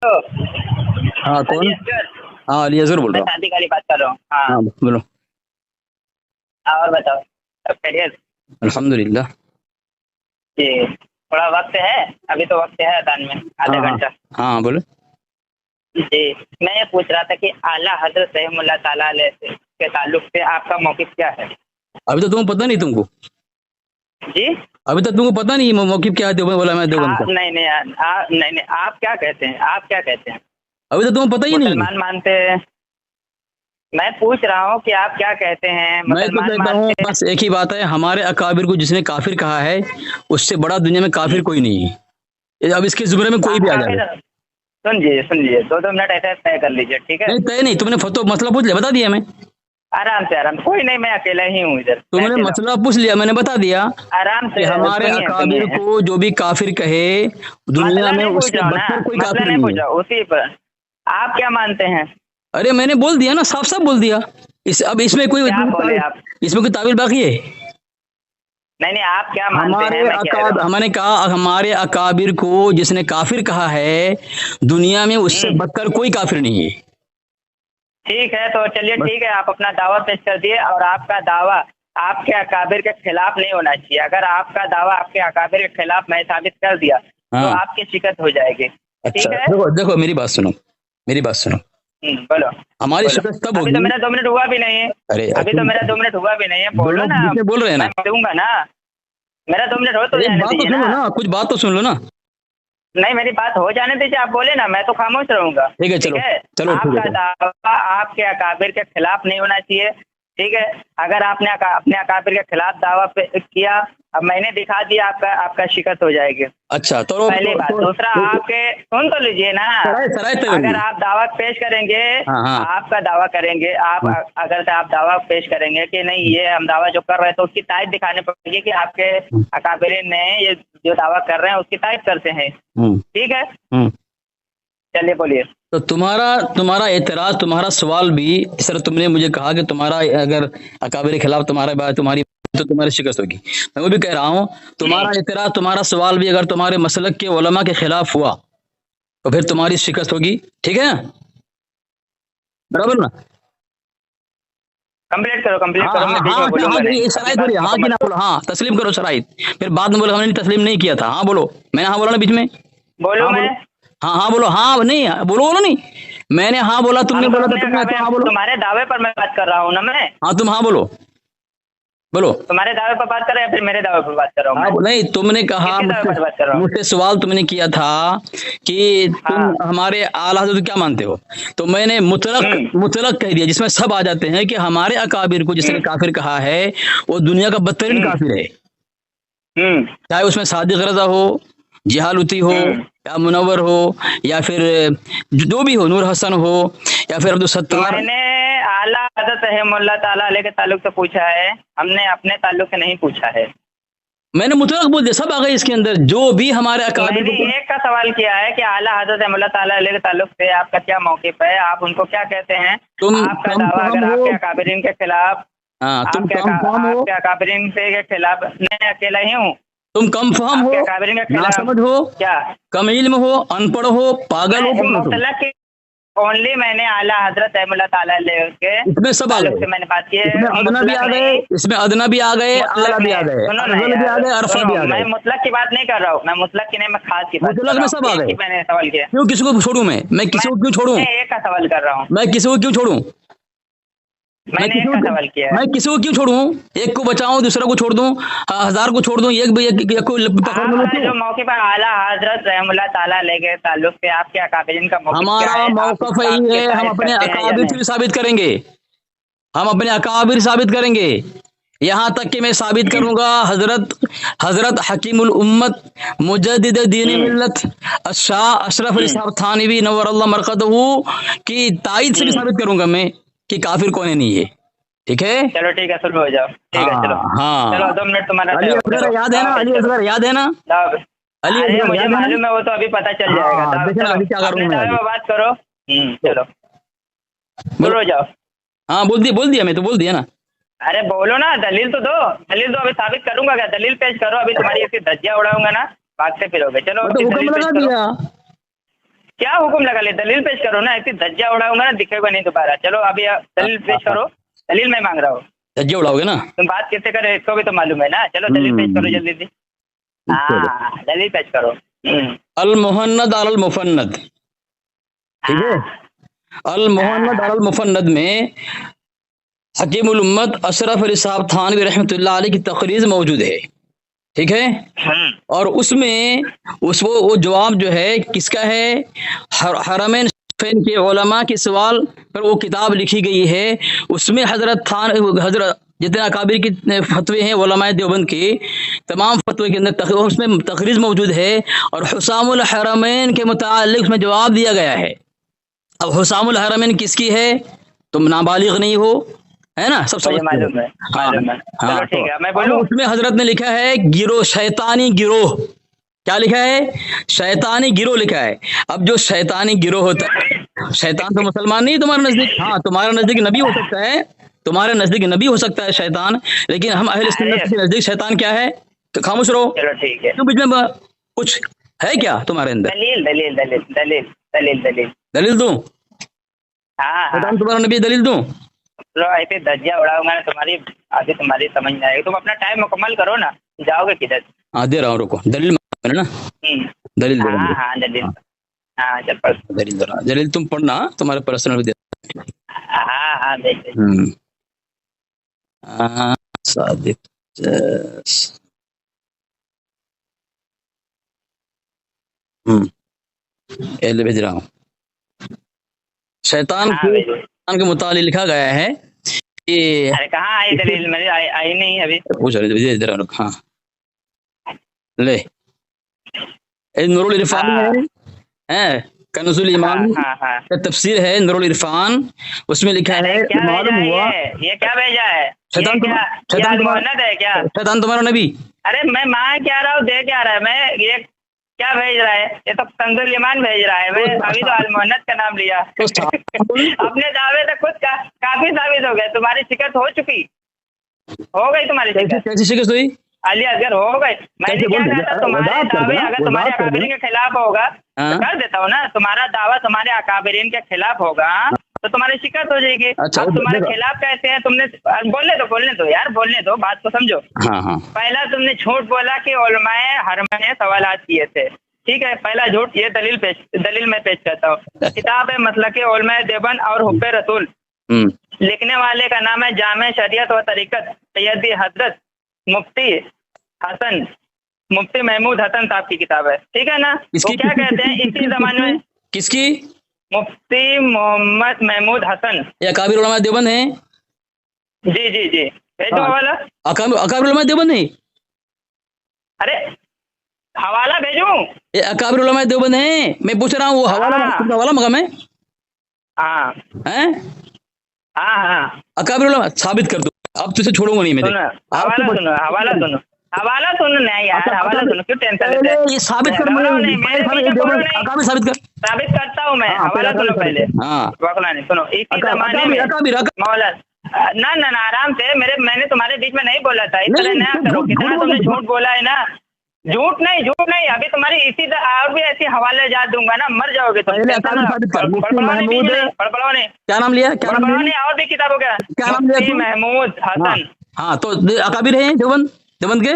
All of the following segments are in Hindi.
तो हाँ अली कौन? असगर, हाँ अली असगर बोल मैं रहा हूँ। शादी वाली बात कर रहा हूँ। हाँ, हाँ बोलो। और बताओ, सब खैरियत? अल्हम्दुलिल्लाह। जी, थोड़ा वक्त है, अभी तो वक्त है अदान में, हाँ आधा हाँ घंटा। हाँ बोलो। जी, मैं ये पूछ रहा था कि आला हजरत रहमुल्लाह ताला अलैह के ताल्लुक से आपका मौक़िफ़ क्या है? अभी तो तुमको पता नहीं तुमको, जी? अभी तक तुमको पता नहीं मौक़िफ़ क्या है देवबंद वाला, मैं देवबंद का। नहीं नहीं नहीं नहीं, आप क्या कहते हैं, आप क्या कहते हैं? अभी तो तुमको पता ही नहीं। मुसलमान मानते हैं? मैं पूछ रहा हूँ कि आप क्या कहते हैं, मैं तो मुसलमान कहता हूँ मानते हैं? बस एक ही बात है, हमारे अकाबिर को जिसने काफिर कहा है उससे बड़ा दुनिया में काफिर कोई नहीं है। अब इसके जुमरे में कोई भी आ काफिर, जाए। सुन लीजिए, दो दो मिनट ऐसे तय कर लीजिए, ठीक है? नहीं तय नहीं, तुमने फतो मसला पूछ लिया, बता दिया मैं। आराम से, कोई नहीं, मैं अकेला ही हूँ इधर, मैं तुमने अकेला हूँ। मसला पूछ लिया, मैंने बता दिया आराम कि से हमारे सुनिए अकाबिर सुनिए, को जो भी काफिर कहे दुनिया मसला में नहीं पूछ उससे रहा हूँ ना, बदतर कोई मसला काफिर नहीं नहीं पूछ है। रहा हूँ, उसी पर आप क्या मानते हैं? अरे मैंने बोल दिया ना, साफ साफ बोल दिया। अब इसमें कोई क्या बोले आप? इसमें कोई ताबीर बाकी है? नहीं नहीं, आप क्या मानते हैं, हमारे मैं कह रहा हूँ। मैंने कहा हमारे अकाबिर को जिसने काफिर कहा है दुनिया में उससे बदतर कोई काफिर नहीं है। ठीक है, तो चलिए बस। ठीक है, आप अपना दावा पेश कर दिए, और आपका दावा आपके अकाबिर के खिलाफ नहीं होना चाहिए। अगर आपका दावा आपके अकाबिर के खिलाफ मैं साबित कर दिया तो हाँ आपकी शिकस्त हो जाएगी, अच्छा, ठीक है? देखो देखो मेरी बात सुनो, मेरी बात सुनो। बोलो। हमारी बोलो, शिकस्त तब अभी तो होगी। मेरा 2 मिनट हुआ भी नहीं है। अरे अभी तो तुम मेरा 2 मिनट हुआ भी नहीं है, बोलो दोनों ना। बीच में बोल रहे हैं मैं ना। दूंगा ना, मेरा 2 मिनट हो तो एक जाने बात तो दीजिए सुन ना। लो ना, कुछ बात तो सुन लो ना। नहीं, मेरी बात हो जाने दीजिए, आप बोले ना, मैं तो खामोश रहूंगा। ठीक है ठीक चलो, है, चलो ठीक है आपका चलो। दावा आपके अकाबिर के खिलाफ नहीं होना चाहिए, ठीक है? अगर आपने अपने अकाबिर के खिलाफ दावा किया, अब मैंने दिखा दिया, आपका आपका शिकस्त हो जाएगी, अच्छा तो पहली बात। दूसरा, आपके सुन तो लीजिए ना, सराय सराय तय अगर होगी। आप दावा पेश करेंगे, हाँ हाँ। आपका दावा करेंगे आप, अगर आप दावा पेश करेंगे कि नहीं ये हम दावा जो कर रहे हैं, तो उसकी तारीफ दिखाने पड़ेगी कि आपके अकाबिरीन ने ये जो दावा कर रहे हैं उसकी तारीफ करते हैं, ठीक है? चलिए बोलिए। तो तुम्हारा तुम्हारा एतराज, तुम्हारा सवाल भी इस तरह, तुमने मुझे कहा कि तुम्हारा अगर अकाबिर के खिलाफ तुम्हारा बात तुम्हारी तो तुम्हारी शिकस्त होगी। मैं वो भी कह रहा हूँ तुम्हारा एतराज, तुम्हारा सवाल भी अगर तुम्हारे मसलक के उलमा के खिलाफ हुआ तो फिर तुम्हारी शिकस्त होगी, ठीक है? बराबर ना? कंप्लीट करो, कंप्लीट हाँ करो, हाँ मैं बीच हाँ में अच्छा हाँ, बोलूंगा नहीं, ये अपनी शराइत हो बात रही है, हाँ कि मुकम्मल ना करो। बोलो, हाँ तस्लीम करो शराइत। फिर बाद में बोलो हमने तस्लीम नहीं किया था, हाँ बोलो। मैंने हाँ बोला ना बीच में। बोलूं हाँ मैं? बोलो। हाँ हाँ बोलो, हाँ नहीं बोलो बोलो नहीं। मैंने हाँ बोला, तुमने हम तो बोला था अपने तुमने, तो हाँ बोलो। तुम्हारे दावे पर मैं बात कर रहा हूँ ना, मैं हाँ तुम हाँ बोलो, बोलो। तुम्हारे दावे पर बात कर रहा हूँ या फिर मेरे दावे पर बात कर रहा हूँ मैं? आप नहीं, तुमने कहा किसी दावे मुझसे, पर बात कर रहा हूँ? मुझसे सवाल तुमने किया था कि तुम हाँ। हमारे आला हज़रत क्या मानते हो, तो मैंने मुतलक मुतलक कह दिया, जिसमें सब आ जाते हैं कि हमारे अकाबिर को जिसने काफिर कहा है वो दुनिया का बदतरीन काफिर है। चाहे उसमें सादिक रजा हो, जिहालुती हो, या मुनव्वर हो, या फिर जो भी हो, नूर हसन हो, या फिर अब्दुल सत्तार। मैंने आला हज़रत रहमतुल्लाह ताला अलैह के ताल्लुक से पूछा है, हमने अपने ताल्लुक से नहीं पूछा है। मैंने मुतलक बोल दिया, सब आ गए इसके अंदर, जो भी हमारे अकाबिर मैंने को। एक का सवाल किया है कि आला हज़रत रहमतुल्लाह ताला अलैह के ताल्लुक से आपका क्या मौक़िफ़ है, आप उनको क्या कहते हैं? तुम आपका कम दावा फहम अगर हो। आपके अकाबिरीन के खिलाफ, हाँ तुम आपके कम फहम हो, आपके अकाबिरीन से के खिलाफ, मैं अकेला ही हूँ। तुम कम फहम हो, आपके अकाबिरीन के ना खिलाफ समझ हो, क्या? कम इल्म हो, अनपढ़ हो, पागल हो, मैं कौन हो तुम? मुतलक ओनली मैंने आला हज़रत रहमतुल्लाह ताला अलैह के इसमें सब आ ताल्लुक गए, से मैंने बात की है, इसमें अदना भी मुतलक आ गए, नहीं। इसमें अदना भी आ गए, आला मुतलक भी नहीं, आ गए, सुनो ना अफजल भी आ यार, गए, अरफा भी सुनो, आ मैं गए। मुतलक की बात नहीं कर रहा हूँ, मैं मुतलक की नहीं, मैं खास की बात कर मुतलक रहा में हूँ। सब आ एक गए। ही मैंने सवाल किया, क्यों किसी को छोड़ूं मैं किसी को क्यों छोड़ूं? मैं एक का सवाल कर रहा हूँ, मैं किसी को क्यों छोड़ूं? मैं मैंने किसी एक का को सवाल किया है। मैं किसी को क्यों छोड़ूं? एक को बचाऊं, दूसरा को छोड़ दूं, हजार को छोड़ दूं, एक को पकड़ में लूं आपका क्यों? जो मौके पर आला हज़रत रहमतुल्लाह ताला अलैह के ताल्लुक से आपके अकाबिरीन का मौक़िफ़ क्या हमारा है? आप मौकफ उसका यही आपकी है, हम तारीफ अपने करते हैं या अकाबिर से नहीं? भी साबित करेंगे, हम अपने अकाबिर साबित करेंगे। यहाँ तक कि मैं साबित करूंगा हजरत हजरत हकीमुल उम्मत मुजद्दिद दीन मिल्लत शाह अशरफ अली साहब थानवी नव्वर अल्लाह मरकदहू की तायद से भी साबित करूंगा मैं कि काफिर कौन है नहीं है, ठीक है? चलो ठीक है, शुरू हो जाओ, ठीक है, चलो हाँ चलो, हाँ। 2 मिनट तुम्हारा तय अली हो, चलो असगर याद है ना, दावा पेश अली करो, असगर याद है ना, दावा। अली अरे असगर मुझे याद है ना। मालूम है, वो तो अभी पता चल जाएगा। हाँ देखे ना चलो अभी क्या अपने करूँ मैं दावे अभी। में बात करो। तो चलो बोलो। शुरू हो जाओ। हाँ बोल दिया मैं तो बोल दिया ना। अरे बोलो ना, दलील तो दो, दलील तो अभी साबित करूंगा, क्या दलील पेश करो, अभी तुम्हारी ऐसी धज्जियां उड़ाऊंगा ना, भागते फिरोगे। चलो मैं तो अपनी हुक्म दलील पेश लगा करो। दिया। क्या हुक्म लगा ले, दलील पेश करो ना, ऐसी धज्जा उड़ाऊंगा ना दिखेगा नहीं दोबारा। चलो अभी दलील पेश करो, दलील मैं मांग रहा हूँ। धज्जा उड़ाओगे ना, तुम बात कैसे करे इसको भी तो मालूम है ना। चलो दलील पेश करो जल्दी से। हाँ दलील पेश करो। अल मुहन्नद अल मुफन्नद, ठीक है, अल मुहन्नद अल मुफन्नद में हकीमुल उम्मत अशरफ अली साहब थानवी रहमतुल्लाह अलैह की तकरीज मौजूद है, ठीक है। और उसमें वो जवाब जो है किसका है, हरमैन के उलमा के सवाल पर वो किताब लिखी गई है। उसमें हजरत जितने अकाबिर की फतवे हैं उलमा देवबंद के, तमाम फतवे के अंदर उसमें तकरीज मौजूद है और हुसामुल हरमैन के मुतालिक उसमें जवाब दिया गया है। अब हुसामुल हरमैन किसकी है, तुम नाबालिग नहीं हो, है ना, सब मालूम है। चलो ठीक है, मैं बोलूं। उसमें हजरत ने लिखा है गिरोह, शैतानी गिरोह, क्या लिखा है, शैतानी गिरोह लिखा है। अब जो शैतानी गिरोह होता है, शैतान तो मुसलमान नहीं तुम्हारे नजदीक, हाँ तुम्हारे नजदीक नबी हो सकता है, तुम्हारे नजदीक नबी हो सकता है शैतान, लेकिन हम अहले सुन्नत के नजदीक शैतान क्या है, तो खामोश रहो। चलो ठीक है, क्यों बीच में कुछ है क्या तुम्हारे अंदर, दलील दलील दलील दलील दलील दलील दलील दूं, हाँ शैतान तुम्हारा नबी, दलील दूं। ऐसे धज्जियां उड़ाऊंगा ना तुम्हारी, आगे तुम्हारी समझ में आएगी। तुम अपना टाइम मुकम्मल करो ना, जाओगे किधर। हाँ दे रहा हूँ, रुको, दलील ना, दलील दे रहा हूँ। हाँ दलील, हाँ चल पढ़, दलील दे रहा, दलील तुम पढ़ना, तुम्हारे पर्सनल भी दे। हाँ देख सादिक भेज रहा हूँ। शैतान के मुतालिक लिखा गया है कि, अरे कहाँ आई दलील, मेरी आई नहीं अभी, पूछ रहे थे। हाँ ले, नूरुल इरफान है कनज़ुल ईमान का तफसीर है, नूरुल इरफान, उसमें लिखा है मालूम हुआ। ये क्या भेजा है, शैतान तुम्हारा नबी। अरे मैं माँ क्या रहा हूँ, दे क्या रहा है, मैं ये क्या भेज रहा है, ये तो कंजुल ईमान भेज रहा है। मैं अभी तो अल मोहन्नद का नाम लिया अपने दावे से खुद काफी साबित हो गए, तुम्हारी शिकस्त हो चुकी, हो गई तुम्हारी शिकस्त। कैसी शिकस्त हुई, अली असगर हो गए। मैंने क्या कहा था, तुम्हारे दावे अगर तुम्हारे अकाबिरीन के खिलाफ होगा तो कर देता हूँ ना, तुम्हारा दावा तुम्हारे अकाबिरीन के खिलाफ होगा तो तुम्हारी शिकस्त हो जाएगी। अब तुम्हारे खिलाफ कहते हैं, तुमने बोलने दो यार, बोलने दो, बात को समझो। पहला तुमने झूठ बोला कि उलमाए हरमैन ने सवालात किए थे, ठीक है, पहला झूठ। ये दलील मैं पेश करता हूँ। किताब है मसलक उलमाए देवबंद और हुब्बे रसूल, लिखने वाले का नाम है जामे शरीयत व तरीकत सैयदी हजरत मुफ्ती महमूद हसन साहब की किताब है, ठीक है ना। वो क्या कहते हैं इसी जमाने में, किसकी, मुफ्ती मोहम्मद महमूद हसन, ये अकाबिर उलमा देवबंद हैं। जी जी जी, भेजो हवाला। अकाबिर उलमा देवबंद नहीं, अरे हवाला भेजूं, ये अकाबिर उलमा देवबंद हैं, मैं पूछ रहा हूँ वो हवाला मगा मैं। हाँ अकाबिर उलमा साबित कर दो, अब तुझे छोड़ूंगा नहीं मैं। हवाला सुनो नहीं यार, हवाला सुनो, क्यों टेंशन लेते हैं। ये साबित कर, साबित करता हूँ मैं, हवाला सुनो पहले। सुनो, इसी जमाने में मौला ना आराम से, मैंने तुम्हारे बीच में नहीं बोला था, इस तरह ना करो। कितना तुमने झूठ बोला है ना, झूठ नहीं, अभी तुम्हारी इसी और भी ऐसी हवाले जा दूंगा ना, मर जाओगे तुम। क्या नाम लिया, और भी किताबों का, क्या नाम लिया, महमूद हसन। हाँ तो अकाबिर है देवबंद के,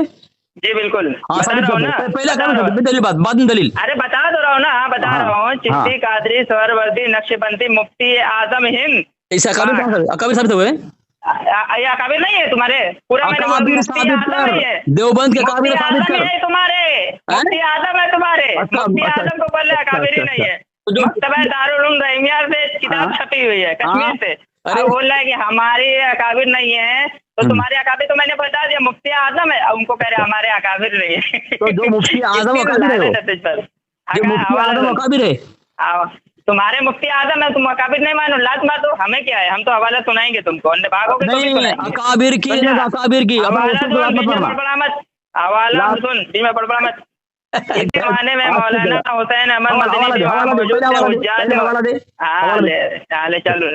जी बिल्कुल। पहले बाद में दलील। अरे बता दो रहा हूँ ना, बता रहा हूँ। चिश्ती, कादरी, सोहरावर्दी, नक्शबंदी, मुफ्ती आजम हिंद, ऐसे अकाबिर साबित हुए। ये अकाबिर नहीं है तुम्हारे, पूरा देवबंद के अकाबिर साबित कर, तुम्हारे मुफ्ती आजम है, तुम्हारे मुफ्ती आजम को बोल रहे अकाबिर ही नहीं है। मकतबा दारुल उलूम रहीमिया से किताब छपी हुई है कश्मीर से, अरे बोल रहा है कि हमारे अकाबिर नहीं है, तो तुम्हारे अकाबिर तो मैंने बता दिया, मुफ्ती आजम है, उनको कह रहे हमारे अकाबिर नहीं है। तो जो मुफ्ती आजम अकाबिर है, तुम्हारे मुफ्ती आजम है, तुम अकाबिर नहीं मानो, लात मारो, हमें क्या है, हम तो हवाला सुनाएंगे तुमको, भागोगे तो नहीं, अकाबिर की हवाला सुन, बीच में बड़बड़ा मत। इस जमाने में मौलाना हुसैन अहमद मदनी चलो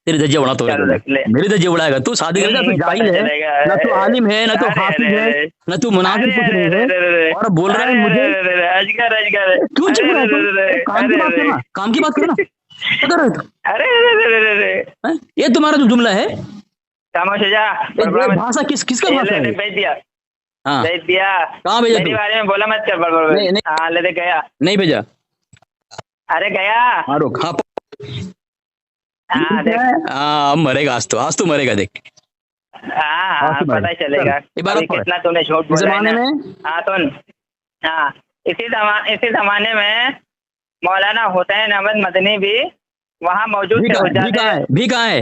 तेरी धज्जियां उड़ा तो मेरी धज्जियां उड़ाएगा तू। शादी करेगा तू जाहिल है, ना तू आलिम है, ना तू हाफिज है, ना तू मुनाफिक कुछ नहीं है, और बोल रहा है मुझे। क्यों चुप रहा है? काम की बात करना, काम की बात करना। अरे ये तुम्हारा जो जुमला है, भाषा किसका भाषा है? भेज दिया, हाँ भेज दिया। कहाँ भेजा? मेरे बारे में बोला मत कर। हाँ ले गया, नहीं भेजा। अरे गया। हाँ रुक, हाँ मरेगा आज तो मरेगा देख। हाँ पता ही चलेगा कितना तूने झूठ बोला जमाने में। हाँ सुन, हाँ इसी जमाने में मौलाना हुसैन अहमद मदनी भी वहाँ मौजूद थे। भी कहाँ है?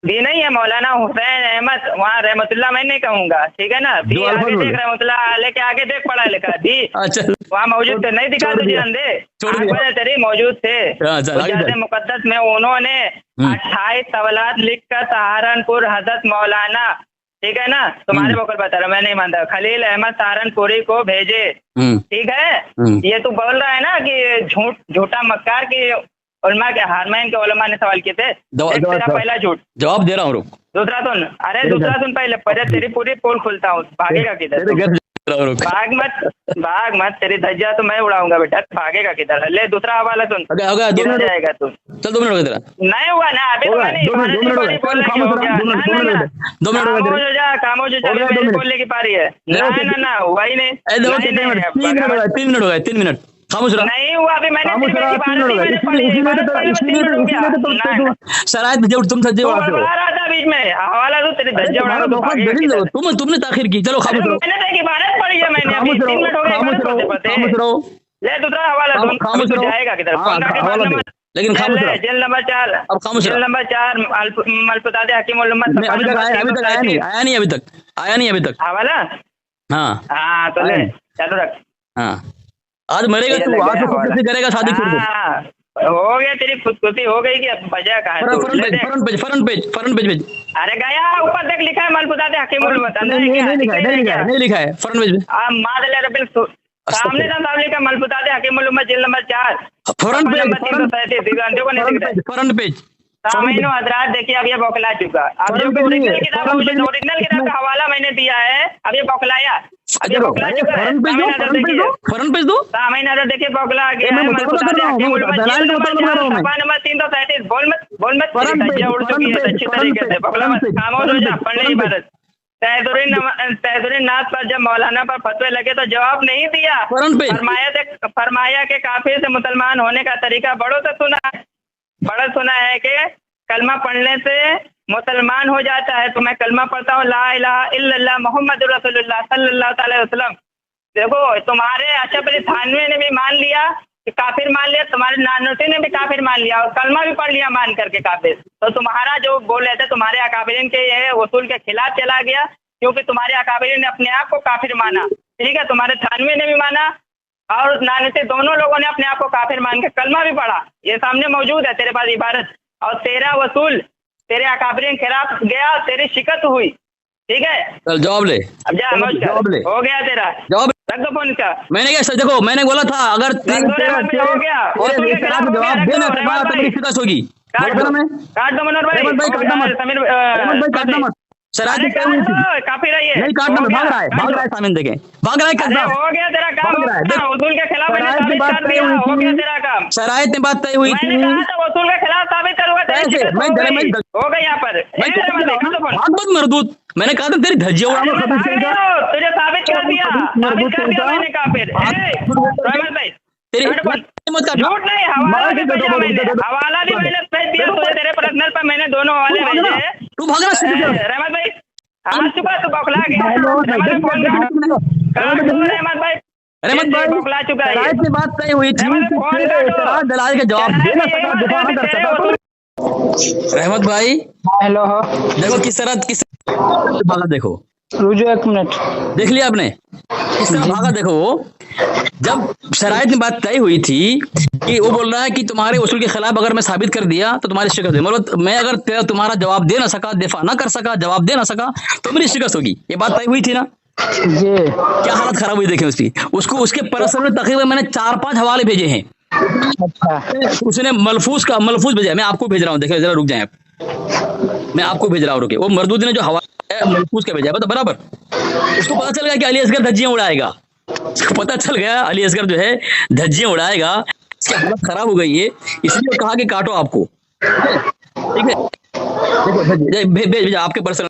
भी नहीं है, मौलाना हुसैन अहमद वहाँ रहमतुल्लाह मैं नहीं कहूँगा, ठीक है ना। भी आगे देख, रहमतुल्लाह लेके आगे देख, पढ़ा लिखा भी वहाँ मौजूद थे। नहीं दिखा तुझे अंधे तेरी मौजूद थे। जाते मुकद्दस में उन्होंने 28 सवालात लिखकर सहारनपुर हजरत मौलाना, ठीक है ना, तुम्हारे बकल बता रहा मैं नहीं मानता, खलील अहमद सहारनपुरी को भेजे, ठीक है। ये तू बोल रहा है ना कि झूठा मक्कार की उलमा के हारमैन के उलमा ने सवाल किए थे। तेरा पहला झूठ, जवाब दे रहा हूँ। दूसरा सुन, अरे दूसरा सुन, पहले तेरी पूरी पोल खुलता हूँ, भागेगा किधर? भाग मत, तेरी धज्जियां तो मैं उड़ाऊंगा बेटा, भागेगा किधर? ले दूसरा हवाला सुन, जाएगा तू। चल 2 मिनट तेरा नहीं हुआ ना अभी, खामोश हो जा, बोलने की पारी है ना, हुआ ही नहीं। 3 मिनट हो गए, 3 मिनट खामोश रहा। नहीं हुआ अभी, मैंने शरायत तुम सज्जे बीच में हवाला दो, तेरी धज्जियां उड़ा दो। तुमने ताखिर की, चलो खामोश रहो। मैंने इबारत पढ़ी है, मैंने अभी 3 मिनट हो गए। खामोश रहो, ले दूसरा हवाला तुम, खामोश जाएगा किधर? लेकिन खामोश रहो। जेल नंबर 4, अब खामोश रहो। जेल नंबर 4 मलफुतादे हकीम उल उम्मत अभी तक आया नहीं अभी तक हवाला। हाँ तो ले चालू रख। हाँ आज मरेगा तू, आज तो खुदकुशी करेगा, शादी छोड़ दे। हो गया, तेरी खुदकुशी हो गई कि बजा कहाँ है? Front page. अरे गया ऊपर देख, लिखा है मलफुतादे हकीम उल उम्मत। नहीं लिखा है फ्रंट पेज पे। मादले रबिल सामने का मलफुतादे हकीम उल उम्मत जेल नंबर 4 फ्रंट पेज। सामीनो हजरात देखिए, अब ये बौखला चुका। अब जो ओरिजिनल किताब का हवाला मैंने दिया है, अब ये बौखलाया, अब ये बौखला चुका है। फौरन पेज दो। सामीन नजर देखिए, बौखला आ गया है। नंबर 337, बोल मत धज्जियां उड़ चुकी है अच्छी तरीके से, बौखला मत, खामोश हो जा, पढ़ने की इबादत। तहजुरीन नाज पर जब मौलाना पर फतवे लगे तो जवाब नहीं दिया। फरमाया के काफिर से मुसलमान होने का तरीका बड़ा सुना है कि कलमा पढ़ने से मुसलमान हो जाता है। तो मैं कलमा पढ़ता हूँ, ला इलाहा इल्लल्लाह मुहम्मदुर रसूलुल्लाह सल्लल्लाहु अलैहि वसल्लम। देखो तुम्हारे अशरफ अली थानवी ने भी मान लिया कि काफिर मान लिया, तुम्हारे नानूसी ने भी काफिर मान लिया और कलमा भी पढ़ लिया मान करके काफिर। तो तुम्हारा जो बोल रहे थे तुम्हारे अकाबिरीन के ये उसूल के खिलाफ चला गया, क्योंकि तुम्हारे अकाबिरीन ने अपने आप को काफिर माना, ठीक है। तुम्हारे थानवी ने भी माना और नानूसी दोनों लोगों ने अपने आप को काफिर मान के कलमा भी पढ़ा। ये सामने मौजूद है तेरे पास इबारत। और तेरा वसूल तेरे अकाबिरीन के खिलाफ गया, तेरी शिकत हुई, ठीक है। चल जवाब ले, अब जा जवाब ले, हो गया तेरा जवाब। रख दो फोन का। मैंने क्या देखो, मैंने बोला था अगर हो गया जवाब देना तो मेरी शिकस्त होगी। काट दो मनोहर भाई, शराब काफी रही है, नहीं काटना, भाग रहा है सामने देखें, भाग रहा है। हो गया तेरा काम, वसूल के खिलाफ हो गया तेरा काम। शरायत में बात तय हुई थी, वसूल के खिलाफ साबित करूंगा, हो गया यहाँ पर। भाग मत मरदूत, मैंने कहा था तेरी धज्जियां उड़ाऊंगा, तुझे साबित कर दिया मैंने काफिर। तेरी झूठ नहीं, हवाला भी भेजा मैंने, हवाला भी मैंने भेज दिया तुझे, तेरे पर्सनल पर मैंने दोनों हवाले भेजे। तू भाग रहा है रहमत भाई, आज चुका तू बौखला गया। रहमत भाई बौखला चुका है। शरायत में बात तय हुई थी, दलाल का जवाब दे ना सका, दिफा ना कर सका। रहमत भाई हेलो, देखो किस तरह भागा, देखो रुजो 1 मिनट, देख लिया आपने किस तरह भागा। देखो जब शरायत में बात तय हुई थी कि वो बोल रहा है कि तुम्हारे उसूल के खिलाफ अगर मैं साबित कर दिया तो तुम्हारी शिकस्त है, मतलब मैं अगर तुम्हारा जवाब दे ना सका, दिफा ना कर सका, जवाब दे ना सका तो मेरी शिकस्त होगी। ये बात तय हुई थी ना जी। क्या हालत खराब हुई देखें उसकी, उसको उसके पर्सनल तकरीबन मैंने 4-5 हवाले भेजे हैं उसने मलफूज भेजा, मैं आपको भेज रहा हूँ, देखिए जरा रुक जाए आप, मैं आपको भेज रहा हूँ, रुके। वो मरदूद ने जो हवाला है मलफूज का भेजा है बराबर, उसको पता चल गया कि अली असगर धज्जियां उड़ाएगा, उसको पता चल गया अली असगर जो है धज्जियां उड़ाएगा, इसकी हालत खराब हो गई है, इसलिए कहा कि काटो आपको, ठीक है। देखो भेजा आपके पर्सनल,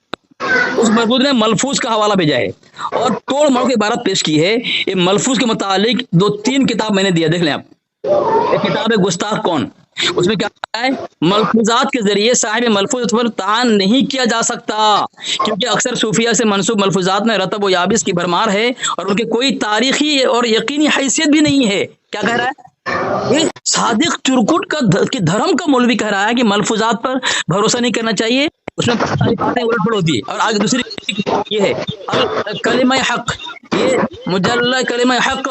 उस मरदूद ने मलफूज का हवाला भेजा है और तोड़ मरोड़ के इबारत पेश की है। ये मलफूज के मुतालिक 2-3 किताब मैंने दिया, देख लें आप। एक किताब है गुस्ताख कौन, उसमें क्या है, मलफूजात के जरिए साहिब मलफूज पर तान नहीं किया जा सकता, क्योंकि अक्सर सूफिया से मंसूब मलफूजात में रतब व याबिस की भरमार है और उनके कोई तारीखी और यकीनी हैसियत भी नहीं है। क्या कह रहा है ये सादिक चुरकुट का धर्म का मौलवी कह रहा है कि मलफूजात पर भरोसा नहीं करना चाहिए, उसमें सारी बातें उलट-पुलट होती है। और आगे दूसरी ये है कलिमा हक, ये मुजल्ला कलिमा हक,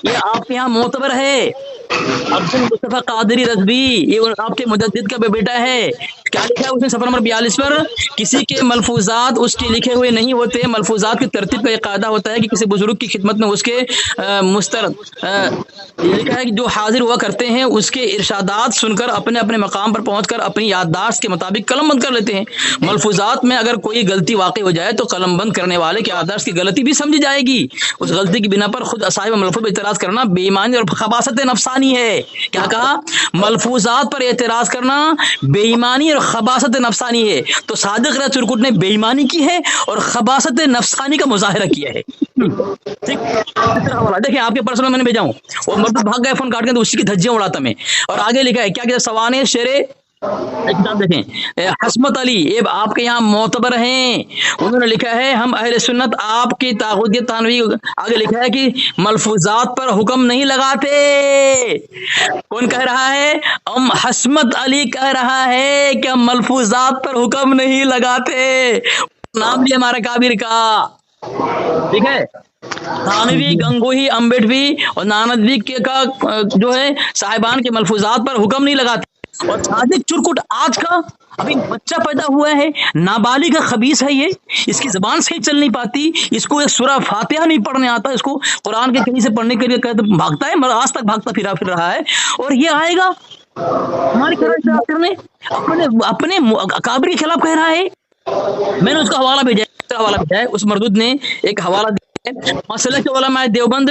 ये आपके यहाँ मोतबर है। अब्दुल मुस्तफा कादरी रज़वी, ये आपके मुजद्दिद का बेटा है। क्या लिखा है उसने सफर नंबर 42 पर, किसी के मलफूजात उसके लिखे हुए नहीं होते। मलफूजात की तरतीब का एक कायदा होता है कि किसी बुजुर्ग की खिदमत में उसके लिखा है कि जो हाजिर हुआ करते हैं उसके इरशादात सुनकर अपने अपने मकाम पर पहुंचकर अपनी याददाश्त के मुताबिक कलम बंद कर लेते हैं। मलफूजात में अगर कोई गलती वाकई हो जाए तो कलम बंद करने वाले की याददाश्त की गलती भी समझी जाएगी। उस गलती की बिना पर खुद साहिब मलफूज पर एतराज करना बेईमानी और खबासत नफसानी है। क्या कहा, मलफूजात पर एतराज करना बेईमानी और खबासत नफसानी है। तो सादिक रज़ा चुरकुट ने बेईमानी की है और खबासत नफसानी का मुजाहिरा किया है। ठीक, देखिए आपके पर्सनल मैंने भेजा हूं, वो मर्द भाग गए फोन काट के, तो उसी की धज्जियां उड़ाता मैं। और आगे लिखा है क्या क्या, सवाने शेरे किताब देखें, हस्मत अली ये आपके यहाँ मोतबर हैं, उन्होंने लिखा है हम अहले सुन्नत आपकी तागुदियत तानवी। आगे लिखा है कि मलफूजात पर हुक्म नहीं लगाते। कौन कह रहा है, हम हस्मत अली कह रहा है कि हम मलफूजात पर हुक्म नहीं लगाते। नाम लिया हमारा काबिर का, ठीक है। थानवी, गंगोही, अम्बेडवी और नानदवी के का जो है साहिबान के मलफूजात पर हुक्म नहीं लगाते। और सादिक चुरकुट आज का अभी बच्चा पैदा हुआ है, नाबालिग खबीस है ये, इसकी जबान सही चल नहीं पाती, इसको एक सूरा फातिहा नहीं पढ़ने आता, इसको कुरान के कहीं से पढ़ने के लिए भागता है, आज तक भागता फिर रहा है। और ये आएगा हमारे खिलाफ करने, अपने अकाबिर के खिलाफ कह रहा है। मैंने उसका हवाला भेजा है, उस मरदूद ने एक हवाला दिया है मसले के उलमा देवबंद,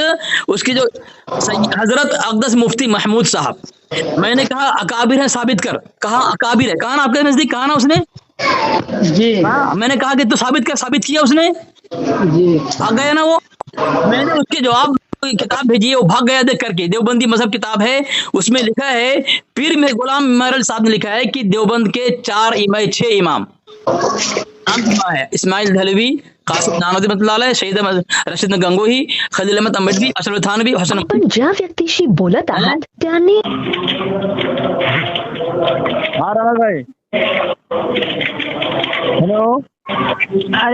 उसकी जो हजरत अक़दस मुफ्ती महमूद साहब, मैंने कहा अकाबिर है साबित कर, कहा अकाबिर है, कहा ना आपके नजदीक, कहा ना उसने जी, मैंने कहा कि तू साबित कर, साबित किया उसने जी, भाग गया ना वो। मैंने उसके जवाब किताब भेजी है, वो भाग गया देख करके, देवबंदी मजहब किताब है, उसमें लिखा है पीर में गुलाम मरल साहब ने लिखा है कि देवबंद के 6 इमाम है, इस्माइल दहलवी, कासिम नानवी रहमतुल्लाह अलैह, शहीद रशीद गंगोही, खलील अहमद अम्बेडवी, अशरफ थानवी, हसन। पण ज्या व्यक्तीशी बोलत आहात त्यांनी हाँ राणा भाई, हेलो।